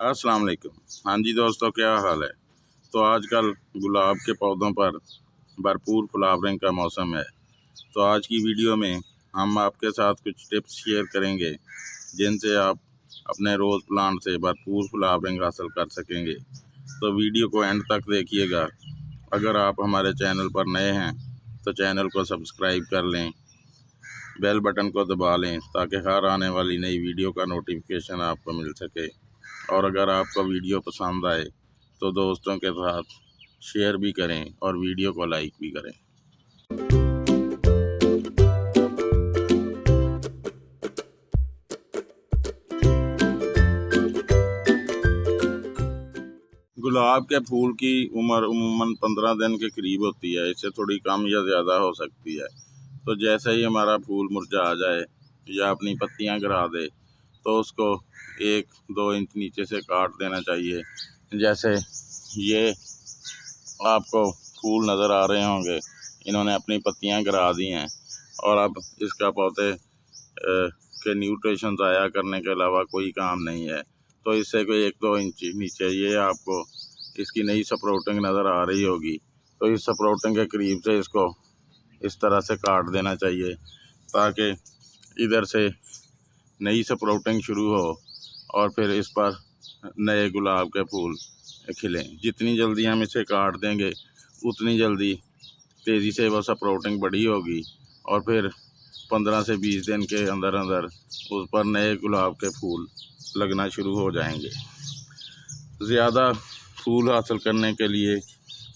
अस्सलाम वालेकुम। हाँ जी दोस्तों, क्या हाल है। तो आजकल गुलाब के पौधों पर भरपूर फ्लावरिंग का मौसम है। तो आज की वीडियो में हम आपके साथ कुछ टिप्स शेयर करेंगे जिनसे आप अपने रोज़ प्लांट से भरपूर फ्लावरिंग हासिल कर सकेंगे। तो वीडियो को एंड तक देखिएगा। अगर आप हमारे चैनल पर नए हैं तो चैनल को सब्सक्राइब कर लें, बेल बटन को दबा लें ताकि हर आने वाली नई वीडियो का नोटिफिकेशन आपको मिल सके। और अगर आपको वीडियो पसंद आए तो दोस्तों के साथ शेयर भी करें और वीडियो को लाइक भी करें। गुलाब के फूल की उम्र उम्मूमन 15 दिन के करीब होती है, इससे थोड़ी कम या ज़्यादा हो सकती है। तो जैसे ही हमारा फूल मुरझा जाए या अपनी पत्तियां गिरा दे तो उसको 1-2 इंच नीचे से काट देना चाहिए। जैसे ये आपको फूल नज़र आ रहे होंगे, इन्होंने अपनी पत्तियां गिरा दी हैं और अब इसका पौधे के न्यूट्रिशन ज़ाया करने के अलावा कोई काम नहीं है। तो इससे कोई 1-2 इंच नीचे ये आपको इसकी नई स्प्राउटिंग नज़र आ रही होगी। तो इस स्प्राउटिंग के करीब से इसको इस तरह से काट देना चाहिए ताकि इधर से नई स्प्राउटिंग शुरू हो और फिर इस पर नए गुलाब के फूल खिलें। जितनी जल्दी हम इसे काट देंगे उतनी जल्दी तेज़ी से वह स्प्राउटिंग बड़ी होगी और फिर 15 से 20 दिन के अंदर अंदर उस पर नए गुलाब के फूल लगना शुरू हो जाएंगे। ज़्यादा फूल हासिल करने के लिए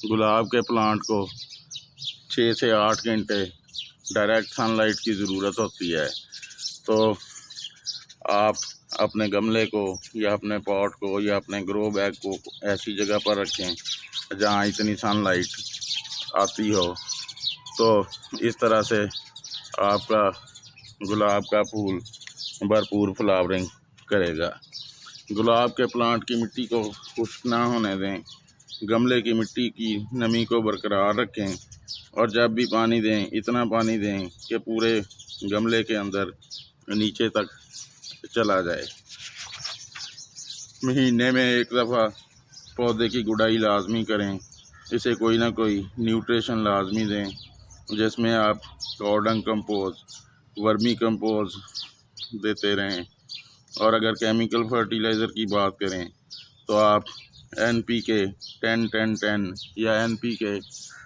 गुलाब के प्लांट को 6 से 8 घंटे डायरेक्ट सनलाइट की ज़रूरत होती है। तो आप अपने गमले को या अपने पॉट को या अपने ग्रो बैग को ऐसी जगह पर रखें जहाँ इतनी सनलाइट आती हो। तो इस तरह से आपका गुलाब का फूल भरपूर फ्लावरिंग करेगा। गुलाब के प्लांट की मिट्टी को खुश्क ना होने दें। गमले की मिट्टी की नमी को बरकरार रखें और जब भी पानी दें इतना पानी दें कि पूरे गमले के अंदर नीचे तक चला जाए। महीने में एक दफ़ा पौधे की गुड़ाई लाजमी करें। इसे कोई ना कोई न्यूट्रिशन लाजमी दें जिसमें आप कॉर्डन कंपोस्ट, वर्मी कंपोस्ट देते रहें। और अगर केमिकल फर्टिलाइज़र की बात करें तो आप NPK 10-10-10 या NPK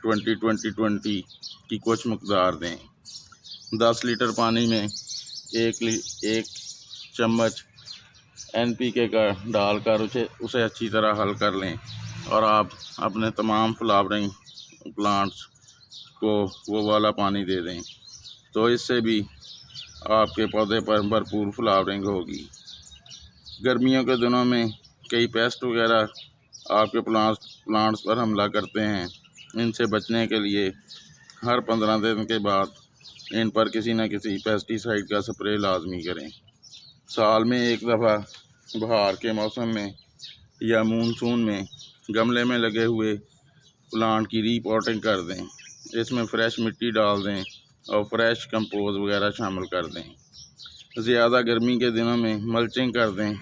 20-20-20 की कुछ मकदार दें। 10 लीटर पानी में एक चम्मच NPK का डालकर उसे अच्छी तरह हल कर लें और आप अपने तमाम फ्लावरिंग प्लांट्स को वो वाला पानी दे दें। तो इससे भी आपके पौधे पर भरपूर फ्लावरिंग होगी। गर्मियों के दिनों में कई पेस्ट वगैरह आपके प्लांट्स पर हमला करते हैं। इनसे बचने के लिए हर 15 दिन के बाद इन पर किसी न किसी पेस्टिसाइड का स्प्रे लाजमी करें। साल में एक दफ़ा बहार के मौसम में या मानसून में गमले में लगे हुए प्लांट की रीपॉटिंग कर दें। इसमें फ्रेश मिट्टी डाल दें और फ्रेश कंपोज वगैरह शामिल कर दें। ज़्यादा गर्मी के दिनों में मल्चिंग कर दें।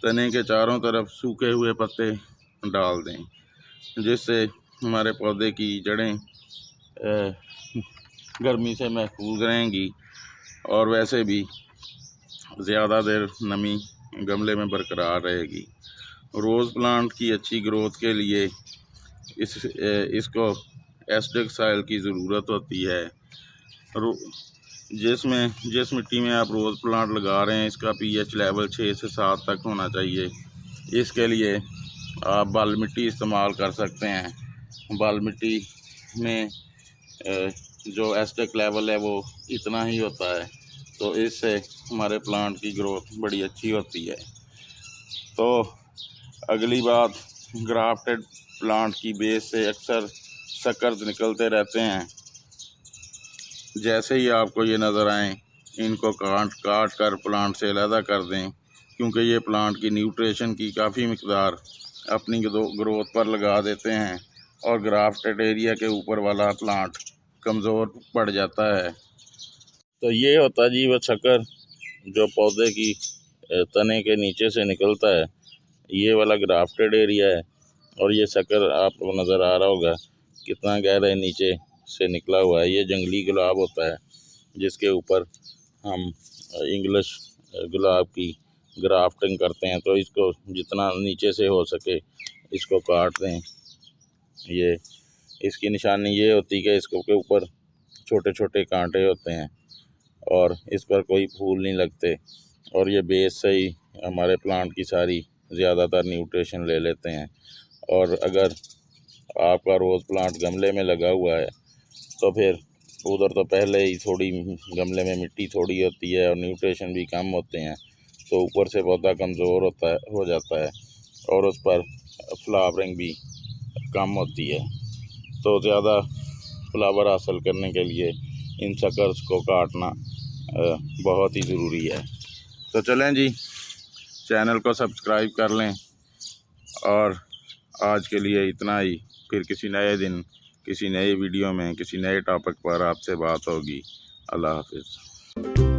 तने के चारों तरफ सूखे हुए पत्ते डाल दें जिससे हमारे पौधे की जड़ें गर्मी से महफूज रहेंगी और वैसे भी ज़्यादा देर नमी गमले में बरकरार रहेगी। रोज़ प्लांट की अच्छी ग्रोथ के लिए इसको एसिडिक सॉइल की ज़रूरत होती है। जिस मिट्टी में आप रोज़ प्लांट लगा रहे हैं इसका pH लेवल 6 से 7 तक होना चाहिए। इसके लिए आप बाल मिट्टी इस्तेमाल कर सकते हैं। बाल मिट्टी में जो एसिडिक लेवल है वो इतना ही होता है, तो इससे हमारे प्लांट की ग्रोथ बड़ी अच्छी होती है। तो अगली बात, ग्राफ्टेड प्लांट की बेस से अक्सर सकर्स निकलते रहते हैं। जैसे ही आपको ये नज़र आएँ इनको काट कर प्लांट से अलहदा कर दें क्योंकि ये प्लांट की न्यूट्रिशन की काफ़ी मिकदार अपनी ग्रोथ पर लगा देते हैं और ग्राफ्टेड एरिया के ऊपर वाला प्लांट कमज़ोर पड़ जाता है। तो ये होता जी वह शक्कर जो पौधे की तने के नीचे से निकलता है। ये वाला ग्राफ्टेड एरिया है और ये शक्कर आपको नज़र आ रहा होगा कितना गहरा नीचे से निकला हुआ है। ये जंगली गुलाब होता है जिसके ऊपर हम इंग्लिश गुलाब की ग्राफ्टिंग करते हैं। तो इसको जितना नीचे से हो सके इसको काट दें। ये इसकी निशानी ये होती है कि इसको के ऊपर छोटे छोटे कांटे होते हैं और इस पर कोई फूल नहीं लगते और ये बेस से ही हमारे प्लांट की सारी ज़्यादातर न्यूट्रिशन ले लेते हैं। और अगर आपका रोज़ प्लांट गमले में लगा हुआ है तो फिर उधर तो पहले ही थोड़ी गमले में मिट्टी थोड़ी होती है और न्यूट्रिशन भी कम होते हैं, तो ऊपर से पौधा कमज़ोर हो जाता है और उस पर फ्लावरिंग भी कम होती है। तो ज़्यादा फ्लावर हासिल करने के लिए इन शकर्स को काटना बहुत ही ज़रूरी है। तो चलें जी, चैनल को सब्सक्राइब कर लें और आज के लिए इतना ही। फिर किसी नए दिन किसी नए वीडियो में किसी नए टॉपिक पर आपसे बात होगी। अल्लाह हाफ़िज़।